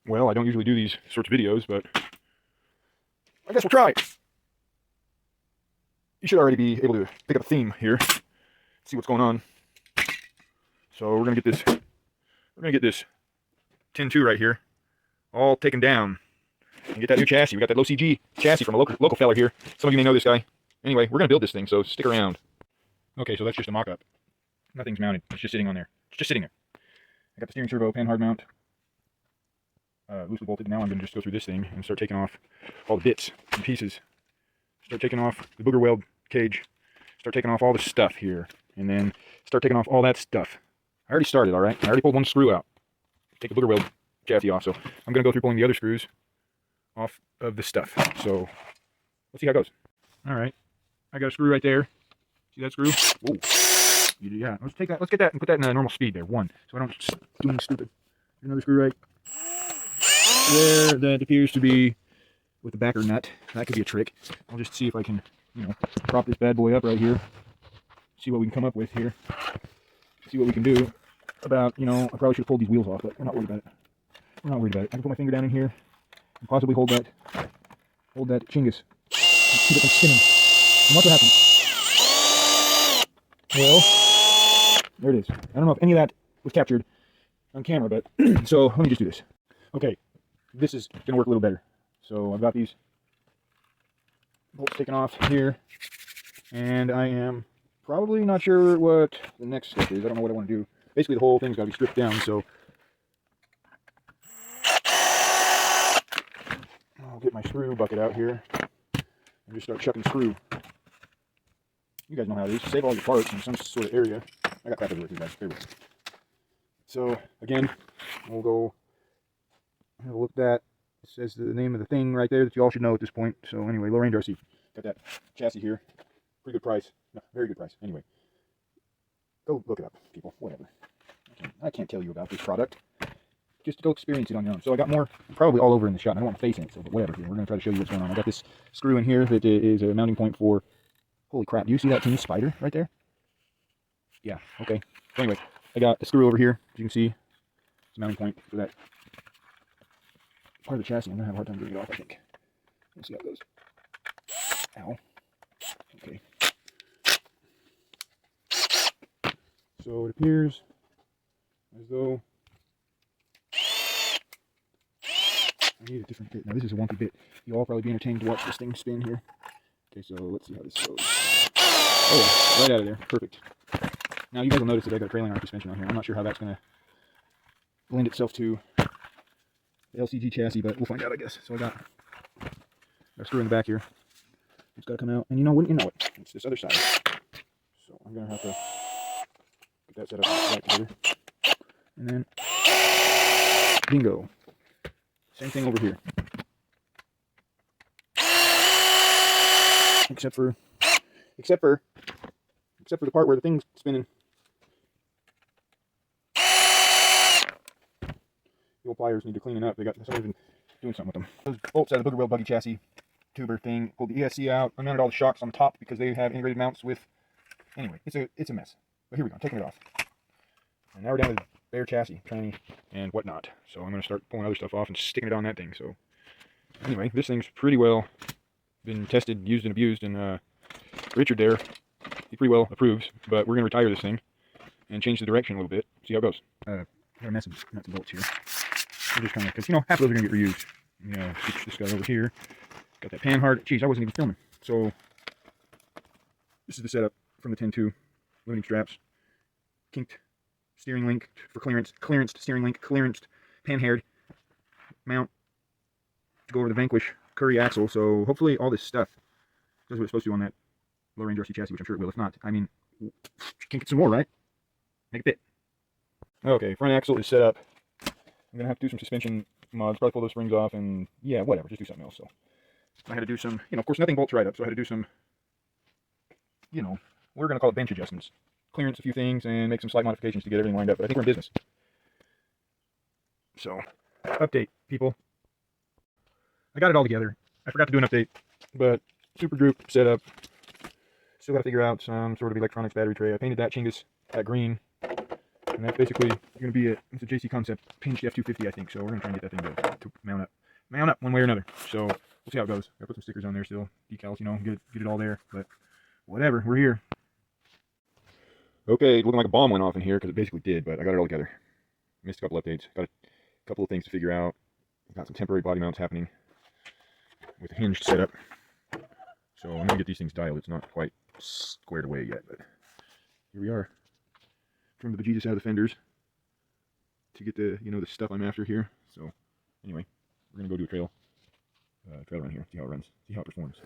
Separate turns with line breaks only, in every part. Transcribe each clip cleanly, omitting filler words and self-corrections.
Well, I don't usually do these sorts of videos, but I guess we'll try. You should already be able to pick up a theme here, see what's going on. So we're gonna get this 10-2 right here, all taken down, and get that new chassis. We got that low CG chassis from a local fella here. Some of you may know this guy. Anyway, we're gonna build this thing, so stick around. Okay, so that's just a mock-up. Nothing's mounted. It's just sitting on there. It's just sitting there. I got the steering servo pan hard mount loosely bolted. Now I'm going to just go through this thing and start taking off all the bits and pieces. Start taking off the booger weld cage. Start taking off all the stuff here. And then start taking off all that stuff. I already started, alright? I already pulled one screw out. Take the booger weld chassis off. So I'm going to go through pulling the other screws off of the stuff. So let's see how it goes. Alright. I got a screw right there. See that screw? Whoa. Yeah, let's take that. Let's get that and put that in normal speed there. One. So I don't do anything stupid. Another screw right there. That appears to be with the backer nut. That could be a trick. I'll just see if I can, prop this bad boy up right here. See what we can come up with here. See what we can do about, I probably should have pulled these wheels off, but we're not worried about it. We're not worried about it. I can put my finger down in here and possibly hold that chingus. Keep it from spinning. And watch what happens. Well, there it is. I don't know if any of that was captured on camera, but so let me just do this. Okay, this is going to work a little better. So I've got these bolts taken off here, and I am probably not sure what the next step is. I don't know what I want to do. Basically, the whole thing's got to be stripped down, so I'll get my screw bucket out here and just start chucking screw. You guys know how it is. Save all your parts in some sort of area. I got crap everywhere too, guys. Everywhere. So, again, we'll go have a look at that. It says the name of the thing right there that you all should know at this point. So, anyway, Range RC. Got that chassis here. Pretty good price. No, very good price. Anyway, go look it up, people. Whatever. I can't tell you about this product. Just go experience it on your own. So, I got more probably all over in the shot. I don't want my face in it, so but whatever. We're going to try to show you what's going on. I got this screw in here that is a mounting point for. Holy crap, do you see that teeny spider right there? Yeah, okay. So anyway, I got a screw over here, as you can see. It's a mounting point for that part of the chassis. I'm going to have a hard time getting it off, I think. Let's see how it goes. Ow. Okay. So it appears as though I need a different bit. Now this is a wonky bit. You'll all probably be entertained to watch this thing spin here. Okay, so let's see how this goes. Oh, right out of there. Perfect. Now, you guys will notice that I got a trailing arm suspension on here. I'm not sure how that's going to blend itself to the LCG chassis, but we'll find out, I guess. So I got a screw in the back here. It's got to come out. And wouldn't you know it, it's this other side. So I'm going to have to get that set up right together. And then, bingo. Same thing over here. Except for the part where the thing's spinning. The old pliers need to clean it up. Someone's been doing something with them. Those bolts out of the booger weld buggy chassis tuber thing. Pulled the ESC out. Unmounted all the shocks on the top because they have integrated mounts with. Anyway, it's a mess. But here we go. I'm taking it off. And now we're down to the bare chassis, tranny, and whatnot. So I'm going to start pulling other stuff off and sticking it on that thing. So anyway, this thing's pretty well been tested, used, and abused, and Richard there, he pretty well approves, but we're going to retire this thing and change the direction a little bit, see how it goes. Got a mess of nuts and bolts here. I'm just trying to, because, half of those are going to get reused. Switch this guy over here. Got that pan hard. Jeez, I wasn't even filming. So, this is the setup from the 10-2. Limiting straps. Kinked steering link for clearance. Clearanced steering link. Clearanced pan-haired mount to go over the Vanquish Curry axle. So, hopefully all this stuff does what it's supposed to on that low range RC chassis, which I'm sure it will. If not, I mean, can't get some more, right? Make it fit. Okay, front axle is set up. I'm going to have to do some suspension mods, probably pull those springs off, and yeah, whatever, just do something else. So I had to do some, of course, nothing bolts right up, so I had to do some, we're going to call it bench adjustments. Clearance a few things and make some slight modifications to get everything lined up, but I think we're in business. So, update, people. I got it all together. I forgot to do an update, but super group setup. Still got to figure out some sort of electronics battery tray. I painted that chingus that green. And that's basically going to be it. It's a JC Concept pinched F250, I think. So we're going to try and get that thing to mount up one way or another. So we'll see how it goes. Gotta put some stickers on there still, decals, you know, get it all there. But whatever, we're here. Okay, looking like a bomb went off in here because it basically did, but I got it all together. Missed a couple updates. Got a couple of things to figure out. Got some temporary body mounts happening with a hinged setup. So I'm gonna get these things dialed. It's not quite squared away yet, but here we are. Trimmed the bejesus out of the fenders to get the, you know, the stuff I'm after here. So anyway, we're gonna go do a trail run here, see how it runs, see how it performs.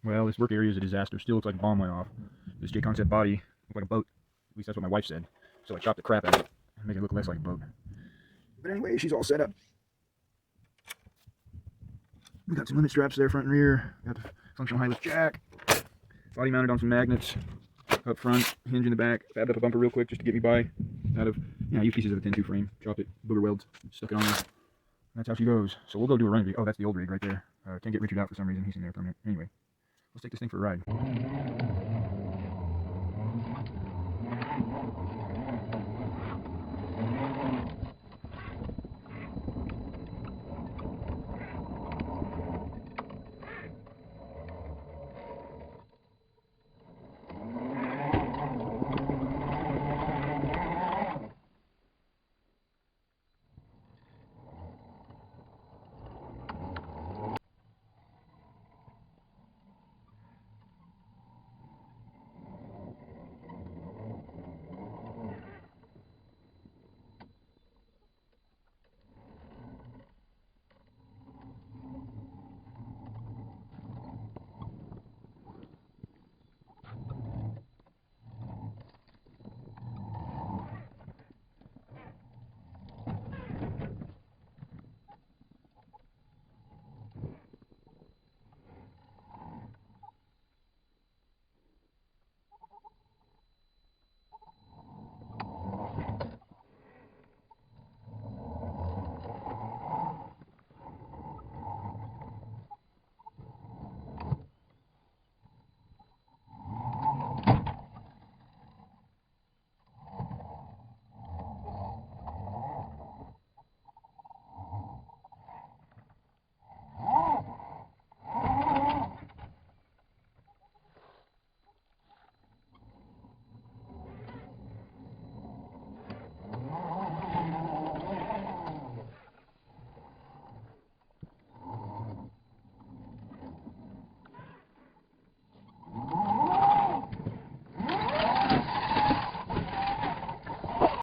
Well, this work area is a disaster. Still looks like a bomb went off. This J-Concept body looked like a boat. At least that's what my wife said. So I chopped the crap out of it and make it look less like a boat. But anyway, she's all set up. We got some limit straps there, front and rear. Got the functional high lift jack. Body mounted on some magnets up front. Hinge in the back. Fabbed up a bumper real quick just to get me by. Out of, yeah, used pieces of a 10-2 frame. Chopped it, booger welds, stuck it on there. That's how she goes. So we'll go do a run rig. Oh, that's the old rig right there. Can't get Richard out for some reason. He's in there permanent. Anyway, let's take this thing for a ride.